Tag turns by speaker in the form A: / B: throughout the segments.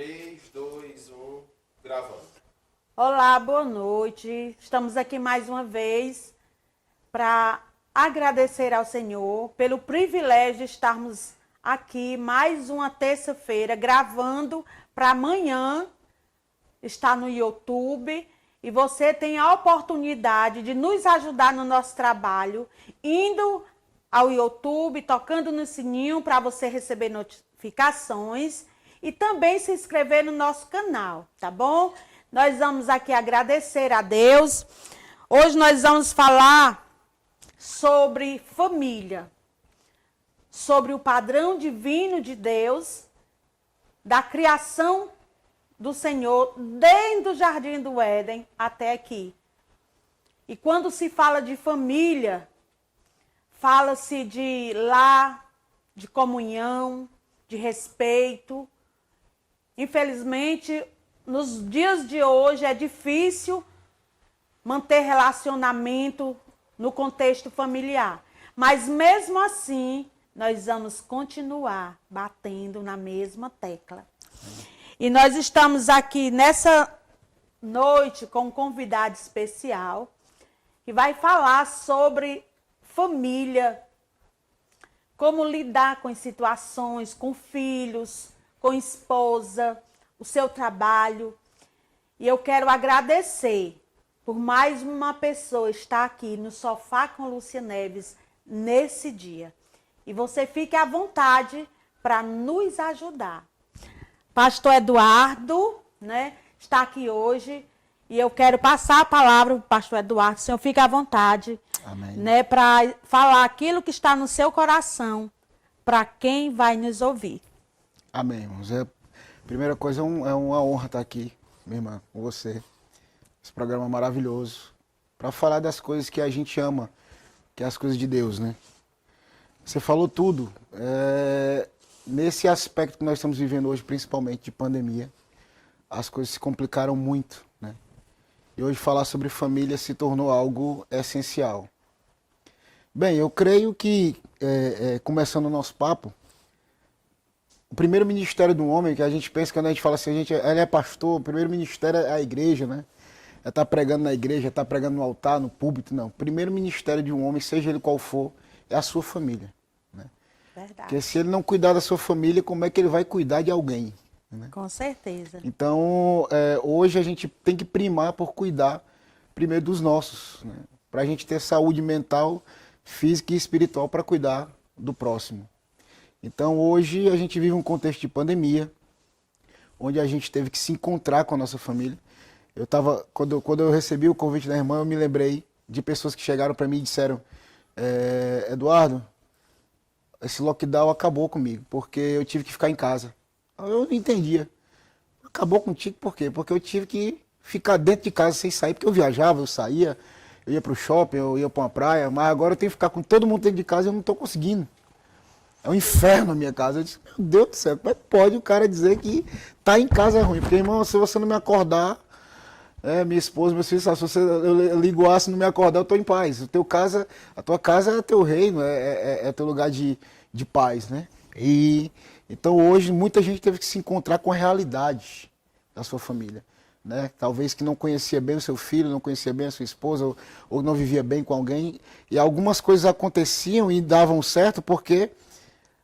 A: 3, 2, 1, gravando.
B: Olá, boa noite. Estamos aqui mais uma vez para agradecer ao Senhor pelo privilégio de estarmos aqui mais uma terça-feira gravando para amanhã estar no YouTube. E você tem a oportunidade de nos ajudar no nosso trabalho, indo ao YouTube, tocando no sininho para você receber notificações e também se inscrever no nosso canal, tá bom? Nós vamos aqui agradecer a Deus. Hoje nós vamos falar sobre família, sobre o padrão divino de Deus, da criação do Senhor, desde o Jardim do Éden até aqui. E quando se fala de família, fala-se de lar, de comunhão, de respeito. Infelizmente, nos dias de hoje é difícil manter relacionamento no contexto familiar. Mas mesmo assim, nós vamos continuar batendo na mesma tecla. E nós estamos aqui nessa noite com um convidado especial que vai falar sobre família, como lidar com as situações, com filhos, com esposa, o seu trabalho. E eu quero agradecer por mais uma pessoa estar aqui no Sofá com Lúcia Neves nesse dia. E você fique à vontade para nos ajudar. Pastor Eduardo, né, está aqui hoje e eu quero passar a palavra para o pastor Eduardo. O senhor fique à vontade, né, para falar aquilo que está no seu coração para quem vai nos ouvir.
C: Amém, irmãos. Primeira coisa, é uma honra estar aqui, minha irmã, com você. Esse programa maravilhoso, para falar das coisas que a gente ama, que é as coisas de Deus, né? Você falou tudo. Nesse aspecto que nós estamos vivendo hoje, principalmente de pandemia, as coisas se complicaram muito, né? E hoje falar sobre família se tornou algo essencial. Bem, eu creio que, começando o nosso papo, o primeiro ministério do homem, que a gente pensa, quando a gente fala assim, ele é pastor, o primeiro ministério é a igreja, né? É estar pregando na igreja, é estar pregando no altar, no púlpito, não. O primeiro ministério de um homem, seja ele qual for, é a sua família.
B: Verdade.
C: Porque se ele não cuidar da sua família, como é que ele vai cuidar de alguém? Né?
B: Com certeza.
C: Então, hoje a gente tem que primar por cuidar primeiro dos nossos, né? Para a gente ter saúde mental, física e espiritual para cuidar do próximo. Então, hoje a gente vive um contexto de pandemia, onde a gente teve que se encontrar com a nossa família. Quando eu recebi o convite da irmã, eu me lembrei de pessoas que chegaram para mim e disseram: Eduardo, esse lockdown acabou comigo, porque eu tive que ficar em casa. Eu não entendia. Acabou contigo por quê? Porque eu tive que ficar dentro de casa sem sair, porque eu viajava, eu saía, eu ia para o shopping, eu ia para uma praia, mas agora eu tenho que ficar com todo mundo dentro de casa e eu não estou conseguindo. É um inferno a minha casa. Eu disse: meu Deus do céu, como é que pode o cara dizer que tá em casa é ruim? Porque, irmão, se você não me acordar, minha esposa, meus filhos, se eu ligo o aço e não me acordar, eu estou em paz. A tua casa é teu reino, é teu lugar de paz, né? E então hoje muita gente teve que se encontrar com a realidade da sua família, né? Talvez que não conhecia bem o seu filho, não conhecia bem a sua esposa, ou não vivia bem com alguém. E algumas coisas aconteciam e davam certo porque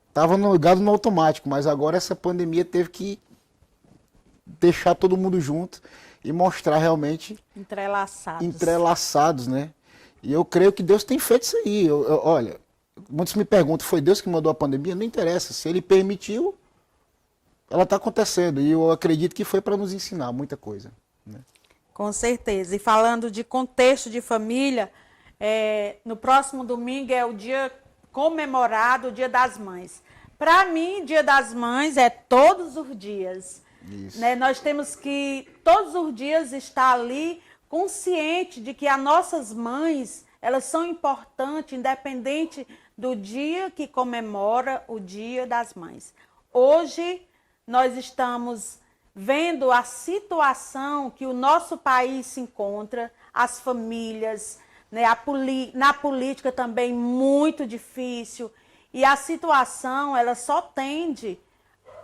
C: estava ligado no automático. Mas agora essa pandemia teve que deixar todo mundo junto e mostrar realmente entrelaçados, né? E eu creio que Deus tem feito isso aí. Olha, muitos me perguntam: foi Deus que mandou a pandemia? Não interessa. Se Ele permitiu, ela está acontecendo. E eu acredito que foi para nos ensinar muita coisa, né?
B: Com certeza. E falando de contexto de família, no próximo domingo é o dia comemorado, o Dia das Mães. Para mim, Dia das Mães é todos os dias. Né? Nós temos que, todos os dias, estar ali consciente de que as nossas mães, elas são importantes, independente do dia que comemora o Dia das Mães. Hoje, nós estamos vendo a situação que o nosso país se encontra, as famílias, né? Na política também muito difícil. E a situação, ela só tende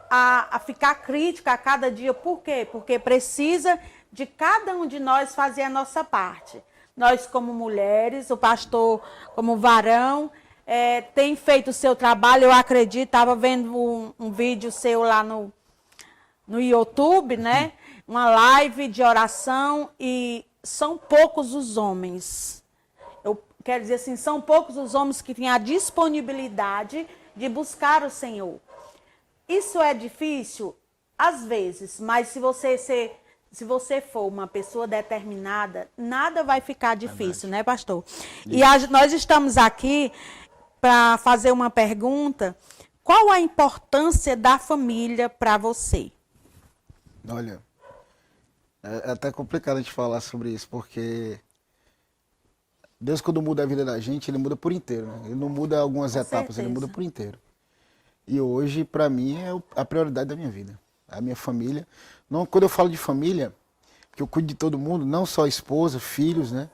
B: a ficar crítica a cada dia. Por quê? Porque precisa de cada um de nós fazer a nossa parte. Nós, como mulheres, o pastor, como varão, tem feito o seu trabalho. Eu acredito, estava vendo um vídeo seu lá no YouTube, né? Uma live de oração, e são poucos os homens. Eu quero dizer assim, são poucos os homens que têm a disponibilidade de buscar o Senhor. Isso é difícil? Às vezes, mas se você for uma pessoa determinada, nada vai ficar difícil, né, pastor? E nós estamos aqui para fazer uma pergunta. Qual a importância da família para você?
C: Olha, é até complicado a gente falar sobre isso, porque Deus, quando muda a vida da gente, ele muda por inteiro, né? Ele não muda algumas etapas, ele muda por inteiro. E hoje, para mim, é a prioridade da minha vida. A minha família. Não, quando eu falo de família, que eu cuido de todo mundo, não só esposa, filhos, né?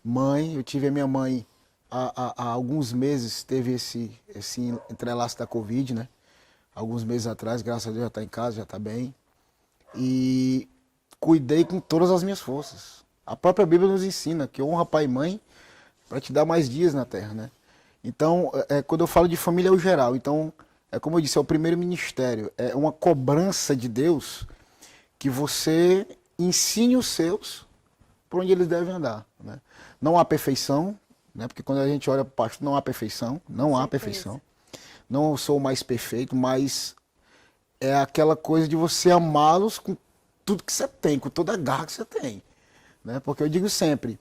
C: Mãe, eu tive a minha mãe há alguns meses, teve esse entrelaço da Covid, né? Alguns meses atrás, graças a Deus, já está em casa, já está bem. E cuidei com todas as minhas forças. A própria Bíblia nos ensina que honra pai e mãe para te dar mais dias na terra, né? Então, quando eu falo de família, é o geral. Então, como eu disse, é o primeiro ministério. É uma cobrança de Deus que você ensine os seus por onde eles devem andar, né? Não há perfeição, né? Porque quando a gente olha para o pastor, não há perfeição. Não há perfeição. Não sou o mais perfeito, mas é aquela coisa de você amá-los com tudo que você tem, com toda a garra que você tem, né? Porque eu digo sempre,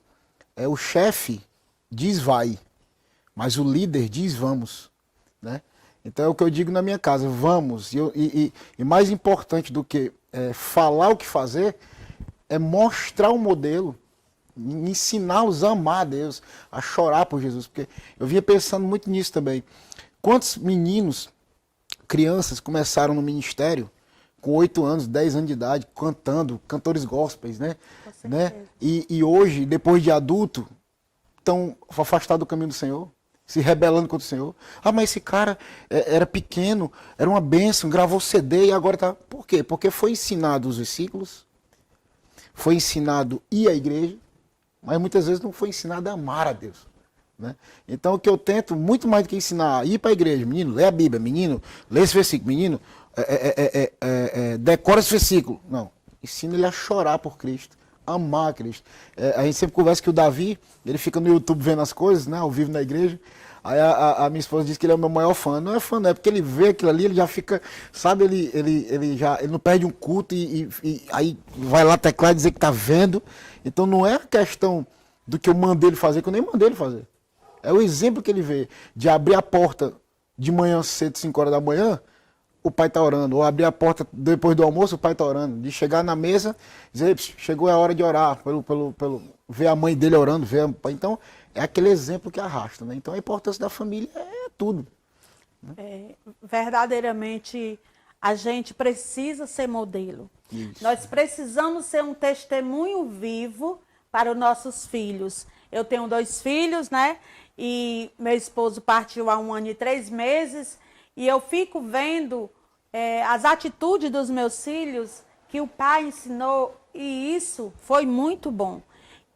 C: o chefe diz vai, mas o líder diz vamos, né? Então é o que eu digo na minha casa, vamos. E mais importante do que falar o que fazer, é mostrar o modelo, ensiná-los a amar a Deus, a chorar por Jesus. Porque eu vinha pensando muito nisso também. Quantos meninos, crianças começaram no ministério com 8 anos, 10 anos de idade, cantando, cantores gospels, né? E hoje, depois de adulto, estão afastados do caminho do Senhor, se rebelando contra o Senhor. Ah, mas esse cara era pequeno, era uma bênção, gravou CD e agora tá... Por quê? Porque foi ensinado os versículos, foi ensinado ir à igreja, mas muitas vezes não foi ensinado a amar a Deus, né? Então o que eu tento, muito mais do que ensinar a ir para a igreja, menino, lê a Bíblia, menino, lê esse versículo, menino, decora esse versículo. Não, ensina ele a chorar por Cristo, amar a Cristo. A gente sempre conversa que o Davi, ele fica no YouTube vendo as coisas, né, ao vivo na igreja. Aí a minha esposa diz que ele é o meu maior fã. Não é fã, não, é porque ele vê aquilo ali, ele já fica, sabe, ele não perde um culto e aí vai lá teclar e dizer que tá vendo. Então não é a questão do que eu mandei ele fazer, que eu nem mandei ele fazer. É o exemplo que ele vê de abrir a porta de manhã cedo, 5 horas da manhã, o pai está orando. Ou abrir a porta depois do almoço, o pai está orando. De chegar na mesa, dizer, chegou a hora de orar, ver a mãe dele orando, ver a pai. Então, é aquele exemplo que arrasta, né? Então, a importância da família é tudo.
B: Verdadeiramente, a gente precisa ser modelo.
C: Isso.
B: Nós precisamos ser um testemunho vivo para os nossos filhos. Eu tenho 2 filhos, né? E meu esposo partiu há 1 ano e 3 meses. E eu fico vendo as atitudes dos meus filhos que o pai ensinou. E isso foi muito bom.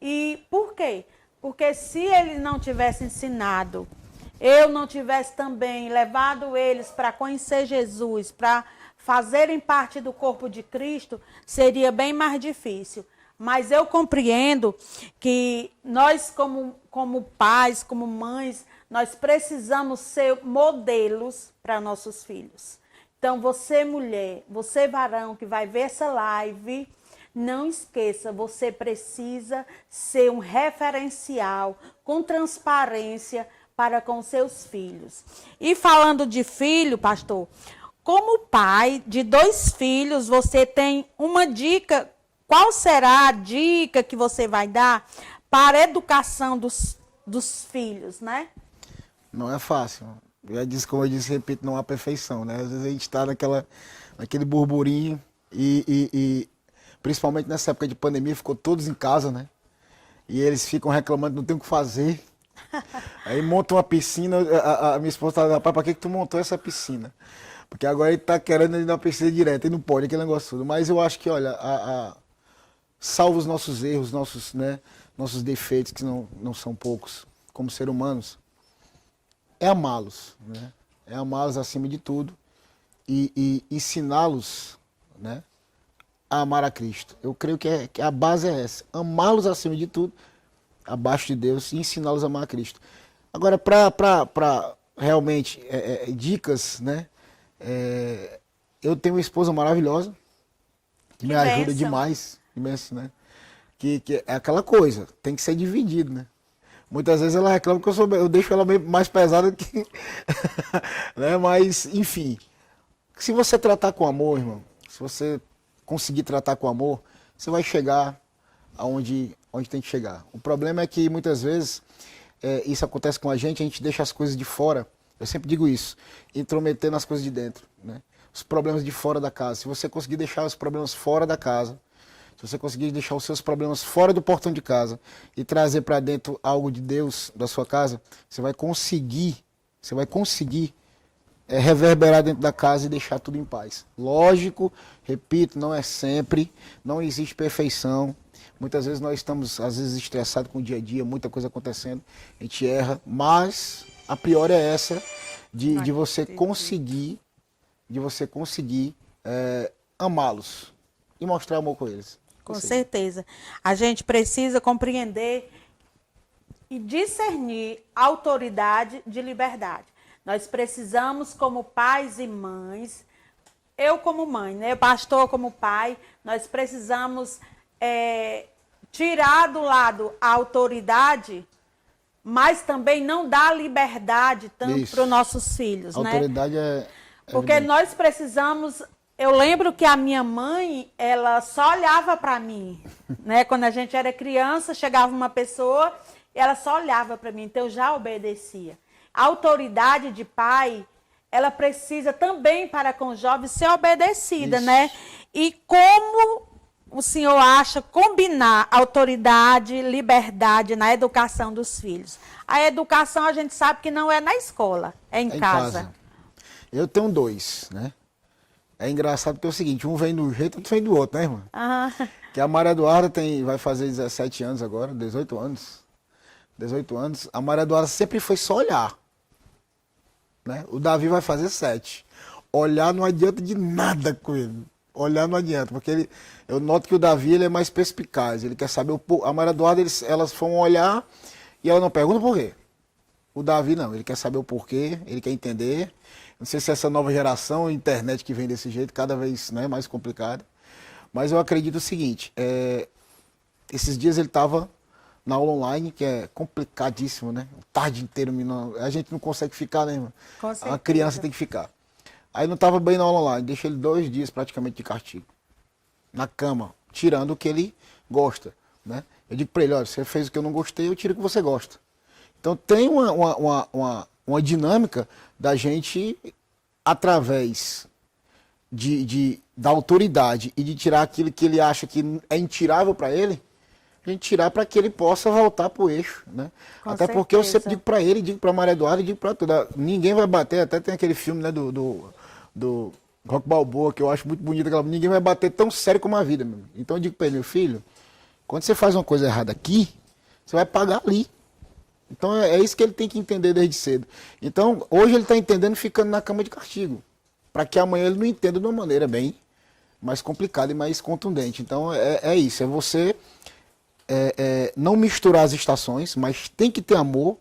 B: E por quê? Porque se ele não tivesse ensinado, eu não tivesse também levado eles para conhecer Jesus, para fazerem parte do corpo de Cristo, seria bem mais difícil. Mas eu compreendo que nós, como pais, como mães, nós precisamos ser modelos para nossos filhos. Então, você mulher, você varão que vai ver essa live, não esqueça, você precisa ser um referencial com transparência para com seus filhos. E falando de filho, pastor, como pai de 2 filhos, você tem uma dica. Qual será a dica que você vai dar para a educação dos filhos, né?
C: Não é fácil. Como eu disse, repito, não há perfeição, né? Às vezes a gente está naquele burburinho e principalmente nessa época de pandemia, ficou todos em casa, né? E eles ficam reclamando, não tem o que fazer. Aí montam uma piscina, a minha esposa fala, rapaz, para que tu montou essa piscina? Porque agora ele tá querendo ir na pesquisa direta e não pode, aquele negócio tudo. Mas eu acho que, olha, salvo os nossos erros, nossos defeitos, que não são poucos, como seres humanos, é amá-los, né? É amá-los acima de tudo e ensiná-los, né, a amar a Cristo. Eu creio que a base é essa, amá-los acima de tudo, abaixo de Deus, e ensiná-los a amar a Cristo. Agora, para realmente dicas, né, eu tenho uma esposa maravilhosa, que me ajuda demais, imenso, né? Que é aquela coisa, tem que ser dividido, né? Muitas vezes ela reclama que eu deixo ela mais pesada que... né? Mas, enfim, se você tratar com amor, irmão, se você conseguir tratar com amor, você vai chegar aonde tem que chegar. O problema é que muitas vezes isso acontece com a gente deixa as coisas de fora, eu sempre digo isso, intrometer nas coisas de dentro, né? Os problemas de fora da casa. Se você conseguir deixar os problemas fora da casa, se você conseguir deixar os seus problemas fora do portão de casa e trazer para dentro algo de Deus da sua casa, você vai conseguir reverberar dentro da casa e deixar tudo em paz. Lógico, repito, não é sempre, não existe perfeição. Muitas vezes nós estamos, às vezes, estressados com o dia a dia, muita coisa acontecendo, a gente erra, mas a priori é essa de você conseguir, amá-los e mostrar amor com eles.
B: Com certeza. A gente precisa compreender e discernir autoridade de liberdade. Nós precisamos, como pais e mães, eu como mãe, né, o pastor como pai, nós precisamos tirar do lado a autoridade, mas também não dar liberdade tanto para os nossos filhos. A
C: autoridade, né?
B: Porque evidente. Nós precisamos... Eu lembro que a minha mãe, ela só olhava para mim, né? Quando a gente era criança, chegava uma pessoa e ela só olhava para mim, então eu já obedecia. A autoridade de pai, ela precisa também para com os jovens ser obedecida, né? E como o senhor acha combinar autoridade, liberdade na educação dos filhos? A educação a gente sabe que não é na escola, é em casa.
C: Eu tenho 2, né? É engraçado porque é o seguinte, um vem do jeito, outro vem do outro, né, irmã? Que a Maria Eduarda vai fazer 17 anos agora, 18 anos. 18 anos. A Maria Eduarda sempre foi só olhar, né? O Davi vai fazer 7. Olhar não adianta de nada com ele. Olhar não adianta, porque eu noto que o Davi ele é mais perspicaz, ele quer saber a Maria Eduarda, elas vão olhar e ela não pergunta por quê. O Davi não, ele quer saber o porquê, ele quer entender. Não sei se essa nova geração, a internet que vem desse jeito, cada vez, né, mais complicada. Mas eu acredito o seguinte, esses dias ele estava na aula online, que é complicadíssimo, né? A tarde inteira, a gente não consegue ficar, né, irmão? A criança tem que ficar. Aí não estava bem na aula online, deixa ele 2 dias praticamente de castigo. Na cama, tirando o que ele gosta, né? Eu digo para ele, olha, você fez o que eu não gostei, eu tiro o que você gosta. Então tem uma dinâmica da gente, através da autoridade e de tirar aquilo que ele acha que é intirável para ele, a gente tirar para que ele possa voltar para o eixo, né? Até certeza. Porque eu sempre digo para ele, digo para Maria Eduarda, digo para tudo, ninguém vai bater, até tem aquele filme, né, do Rock Balboa, que eu acho muito bonito, ninguém vai bater tão sério como a vida, meu. Então eu digo para ele, meu filho, quando você faz uma coisa errada aqui, você vai pagar ali. Então é isso que ele tem que entender desde cedo. Então hoje ele está entendendo ficando na cama de castigo, para que amanhã ele não entenda de uma maneira bem mais complicada e mais contundente. Então é isso, é você não misturar as estações, mas tem que ter amor,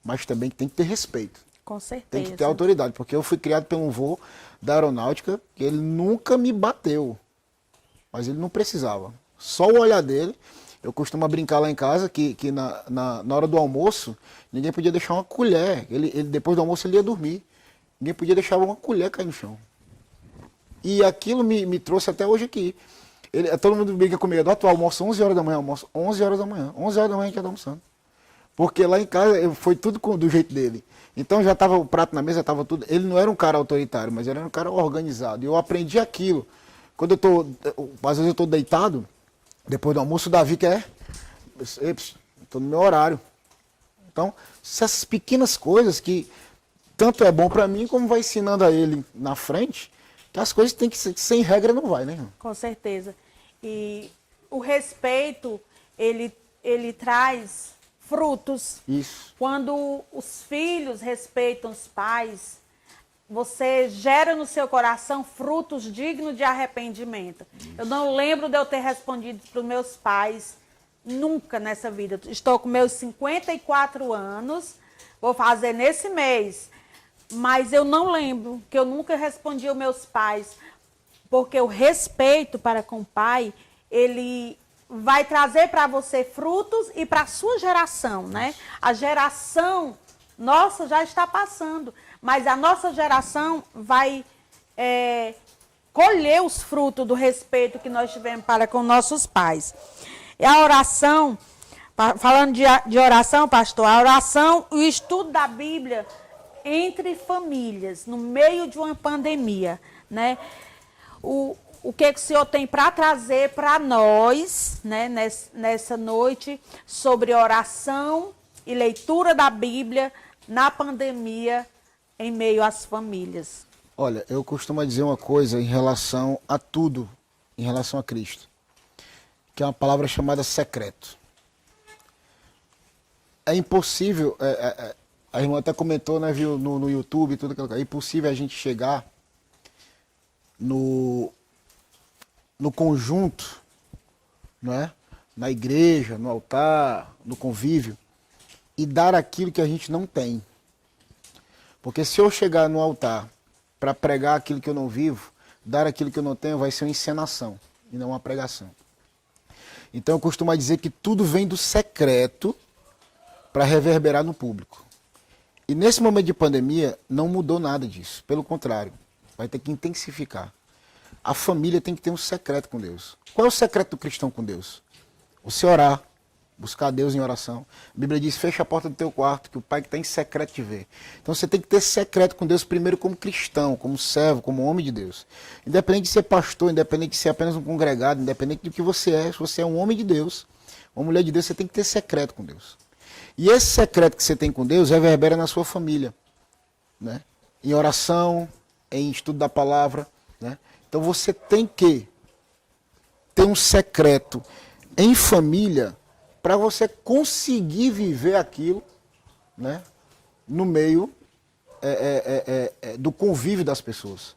C: mas também tem que ter respeito.
B: Com certeza.
C: Tem que ter autoridade, porque eu fui criado por um vô da aeronáutica, que ele nunca me bateu, mas ele não precisava. Só o olhar dele. Eu costumo brincar lá em casa que na hora do almoço, ninguém podia deixar uma colher. Ele, depois do almoço ele ia dormir. Ninguém podia deixar uma colher cair no chão. E aquilo me trouxe até hoje aqui. Todo mundo brinca comigo, tu almoça 11 horas da manhã, almoço 11 horas da manhã. 11 horas da manhã a gente já tá almoçando. Porque lá em casa foi tudo do jeito dele. Então já estava o prato na mesa, estava tudo. Ele não era um cara autoritário, mas ele era um cara organizado. E eu aprendi aquilo. Quando às vezes eu estou deitado, depois do almoço, o Davi quer... Estou no meu horário. Então, essas pequenas coisas que tanto é bom para mim, como vai ensinando a ele na frente, que as coisas têm que ser, sem regra não vai, né, irmão?
B: Com certeza. E o respeito, ele traz frutos.
C: Isso.
B: Quando os filhos respeitam os pais, você gera no seu coração frutos dignos de arrependimento. Isso. Eu não lembro de eu ter respondido para os meus pais nunca nessa vida. Estou com meus 54 anos, vou fazer nesse mês. Mas eu não lembro que eu nunca respondi aos meus pais, porque o respeito para com o pai, ele vai trazer para você frutos e para a sua geração, né? A geração nossa já está passando, mas a nossa geração vai colher os frutos do respeito que nós tivemos para com nossos pais. E a oração, falando de oração, pastor, a oração e o estudo da Bíblia entre famílias, no meio de uma pandemia, né? O que o Senhor tem para trazer para nós, né, nessa noite, sobre oração e leitura da Bíblia na pandemia, em meio às famílias?
C: Olha, eu costumo dizer uma coisa em relação a tudo, em relação a Cristo, que é uma palavra chamada secreto. É impossível, a irmã até comentou, né, viu, no YouTube e tudo aquilo, é impossível a gente chegar no conjunto, né, na igreja, no altar, no convívio, e dar aquilo que a gente não tem. Porque se eu chegar no altar para pregar aquilo que eu não vivo, dar aquilo que eu não tenho, vai ser uma encenação e não uma pregação. Então eu costumo dizer que tudo vem do secreto para reverberar no público. E nesse momento de pandemia, não mudou nada disso. Pelo contrário, vai ter que intensificar. A família tem que ter um secreto com Deus. Qual é o secreto do cristão com Deus? Você orar, buscar Deus em oração. A Bíblia diz, fecha a porta do teu quarto, que o Pai que está em secreto te vê. Então você tem que ter secreto com Deus primeiro como cristão, como servo, como homem de Deus. Independente de ser pastor, independente de ser apenas um congregado, independente do que você é, se você é um homem de Deus, uma mulher de Deus, você tem que ter secreto com Deus. E esse secreto que você tem com Deus reverbera na sua família, né? Em oração, em estudo da palavra, né? Então você tem que ter um secreto em família para você conseguir viver aquilo, né, no meio do convívio das pessoas.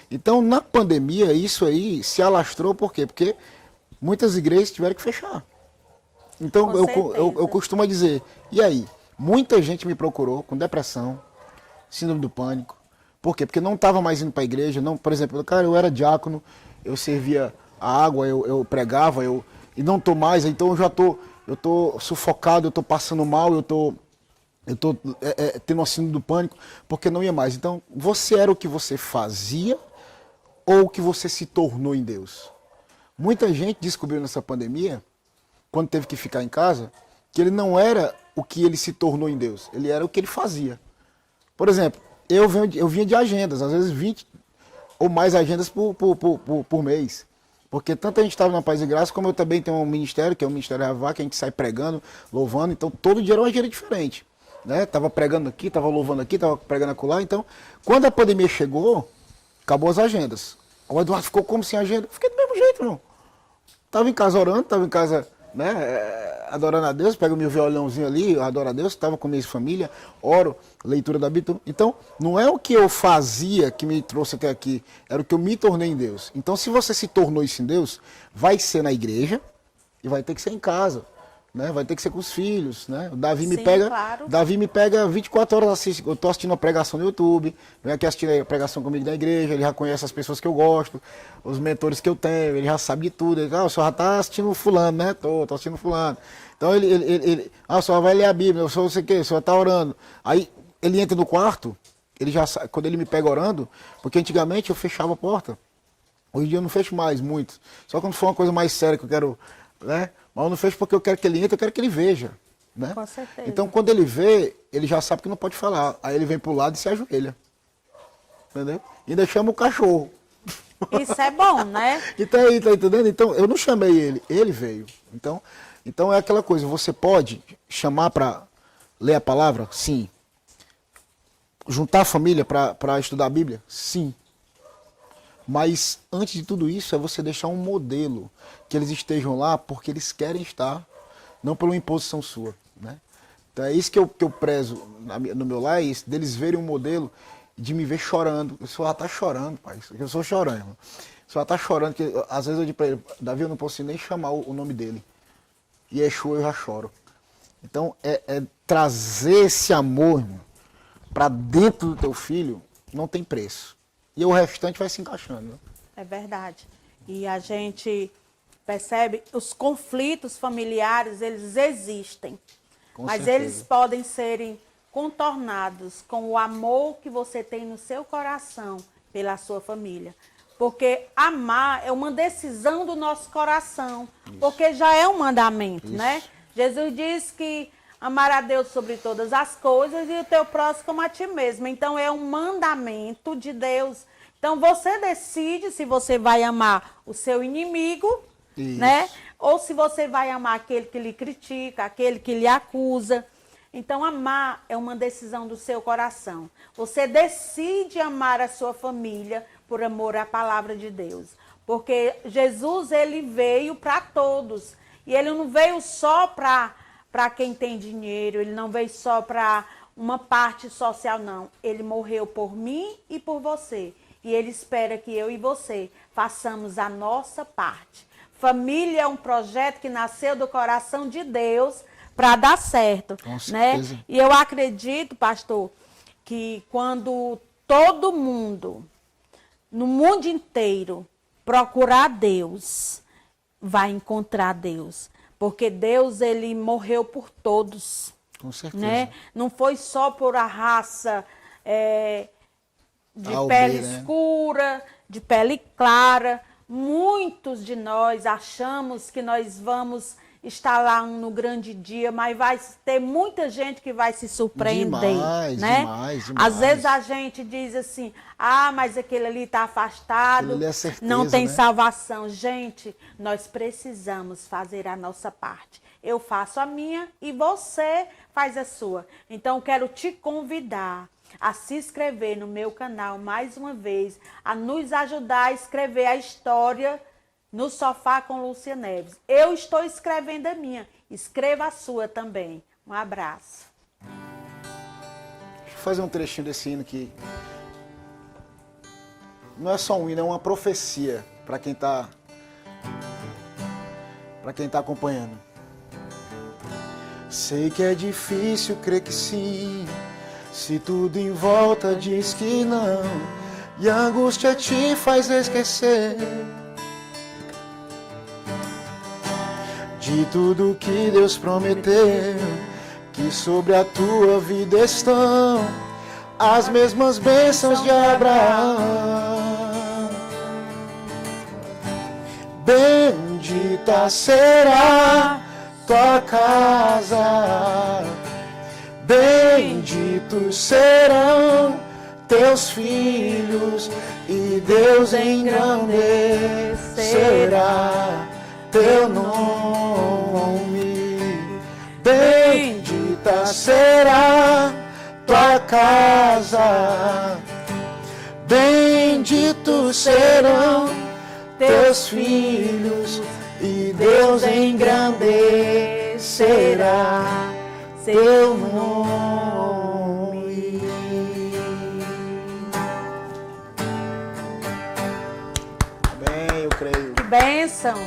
C: Então, na pandemia, isso aí se alastrou, por quê? Porque muitas igrejas tiveram que fechar. Então, eu costumo dizer, e aí? Muita gente me procurou com depressão, síndrome do pânico. Por quê? Porque não estava mais indo para a igreja. Não, por exemplo, cara, eu era diácono, eu servia a água, eu pregava, e não estou mais, então eu tô sufocado, eu estou passando mal, eu tô tendo uma síndrome do pânico, porque não ia mais. Então, você era o que você fazia ou o que você se tornou em Deus? Muita gente descobriu nessa pandemia, quando teve que ficar em casa, que ele não era o que ele se tornou em Deus, ele era o que ele fazia. Por exemplo, eu vinha de agendas, às vezes 20 ou mais agendas por mês. Porque tanto a gente estava na Paz e Graça, como eu também tenho um ministério, que é o Ministério Ravá, que a gente sai pregando, louvando, então todo dia era uma agenda diferente. Né? Tava pregando aqui, tava louvando aqui, tava pregando acolá. Então, quando a pandemia chegou, acabou as agendas. O Eduardo ficou como sem agenda? Eu fiquei do mesmo jeito, não. Tava em casa orando, tava em casa, né, adorando a Deus, pego meu violãozinho ali, eu adoro a Deus, estava com minha família, oro, leitura da Bíblia. Então, não é o que eu fazia que me trouxe até aqui, era o que eu me tornei em Deus. Então, se você se tornou isso em Deus, vai ser na igreja e vai ter que ser em casa, né? Vai ter que ser com os filhos, né? O Davi me pega, claro. Davi me pega 24 horas, assiste, eu estou assistindo uma pregação no YouTube, vem aqui assistir a pregação comigo na igreja, ele já conhece as pessoas que eu gosto, os mentores que eu tenho, ele já sabe de tudo. Ele, o senhor já está assistindo fulano, né? Tô assistindo fulano. Então o senhor vai ler a Bíblia, o senhor não sei o quê, o senhor está orando. Aí ele entra no quarto, ele já quando ele me pega orando, porque antigamente eu fechava a porta. Hoje em dia eu não fecho mais muito. Só quando for uma coisa mais séria que eu quero, né? Mas eu não fecho porque eu quero que ele entre, eu quero que ele veja, né?
B: Com certeza.
C: Então quando ele vê, ele já sabe que não pode falar. Aí ele vem pro lado e se ajoelha. Entendeu? E ainda chama o cachorro.
B: Isso é bom, né?
C: Então aí, tá entendendo? Então eu não chamei ele veio. Então é aquela coisa, você pode chamar para ler a palavra? Sim. juntar a família para estudar a Bíblia? Sim. Mas antes de tudo isso é você deixar um modelo que eles estejam lá porque eles querem estar, não por uma imposição sua, né? Então é isso que eu prezo no meu lar, é isso, deles verem um modelo de me ver chorando. Eu só tá chorando, pai. Eu sou chorando, irmão. Só tá chorando, que às vezes eu digo para ele, Davi, eu não posso nem chamar o nome dele. E Yeshua eu já choro. Então é trazer esse amor, irmão, para dentro do teu filho, não tem preço. E o restante vai se encaixando. Né?
B: É verdade. E a gente percebe, os conflitos familiares, eles existem. Mas
C: certeza.
B: eles podem serem contornados com o amor que você tem no seu coração pela sua família. Porque amar é uma decisão do nosso coração. Isso. Porque já é um mandamento, isso, né? Jesus diz que amar a Deus sobre todas as coisas e o teu próximo como a ti mesmo. Então é um mandamento de Deus. Então você decide se você vai amar o seu inimigo, isso, né? Ou se você vai amar aquele que lhe critica, aquele que lhe acusa. Então amar é uma decisão do seu coração. Você decide amar a sua família por amor à palavra de Deus. Porque Jesus, ele veio para todos. E ele não veio só para quem tem dinheiro, ele não veio só para uma parte social, não. Ele morreu por mim e por você. E ele espera que eu e você façamos a nossa parte. Família é um projeto que nasceu do coração de Deus para dar certo. Com certeza. Né? E eu acredito, pastor, que quando todo mundo, no mundo inteiro, procurar Deus, vai encontrar Deus. Porque Deus, ele morreu por todos. Com certeza. Né? Não foi só por a raça de pele escura, de pele clara. Muitos de nós achamos que nós vamos estar lá no grande dia, mas vai ter muita gente que vai se surpreender. Demais, né? Demais. Às vezes a gente diz assim, mas aquele ali está afastado, não tem salvação. Gente, nós precisamos fazer a nossa parte. Eu faço a minha e você faz a sua. Então, quero te convidar a se inscrever no meu canal mais uma vez, a nos ajudar a escrever a história no Sofá com Lúcia Neves. Eu estou escrevendo a minha, escreva a sua também. Um abraço.
C: Deixa eu fazer um trechinho desse hino que não é só um hino, é uma profecia para quem está acompanhando. Sei que é difícil crer que sim, se tudo em volta diz que não, e a angústia te faz esquecer de tudo que Deus prometeu, que sobre a tua vida estão as mesmas bênçãos de Abraão. Bendita será tua casa, benditos serão teus filhos, e Deus engrandecerá teu nome. Bendita será tua casa, benditos serão teus filhos, e Deus engrandecerá teu nome. Amém, eu creio.
B: Que bênção!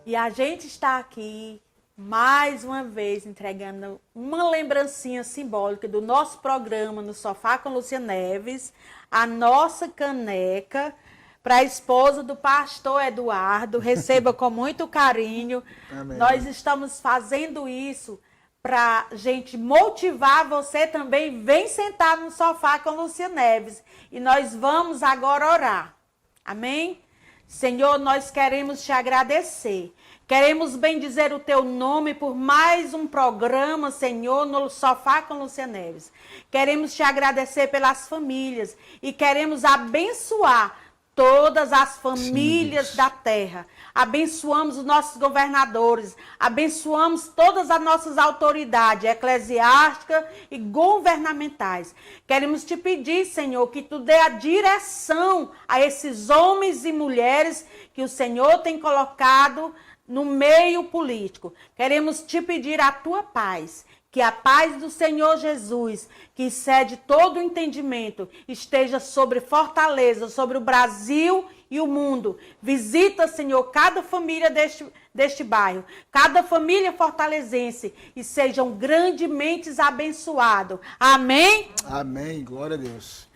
B: E a gente está aqui, mais uma vez, entregando uma lembrancinha simbólica do nosso programa no Sofá com Lúcia Neves, a nossa caneca, para a esposa do pastor Eduardo. Receba com muito carinho. Amém. Nós estamos fazendo isso para a gente motivar você também. Vem sentar no sofá com Lúcia Neves. E nós vamos agora orar. Amém? Senhor, nós queremos te agradecer. Queremos bendizer o teu nome por mais um programa, Senhor, no Sofá com Lúcia Neves. Queremos te agradecer pelas famílias e queremos abençoar todas as famílias
C: Deus.
B: da terra. Abençoamos os nossos governadores, abençoamos todas as nossas autoridades eclesiásticas e governamentais. Queremos te pedir, Senhor, que tu dê a direção a esses homens e mulheres que o Senhor tem colocado no meio político. Queremos te pedir a tua paz. Que a paz do Senhor Jesus, que excede todo o entendimento, esteja sobre Fortaleza, sobre o Brasil e o mundo. Visita, Senhor, cada família deste bairro, cada família fortalezense, e sejam grandemente abençoados. Amém?
C: Amém. Glória a Deus.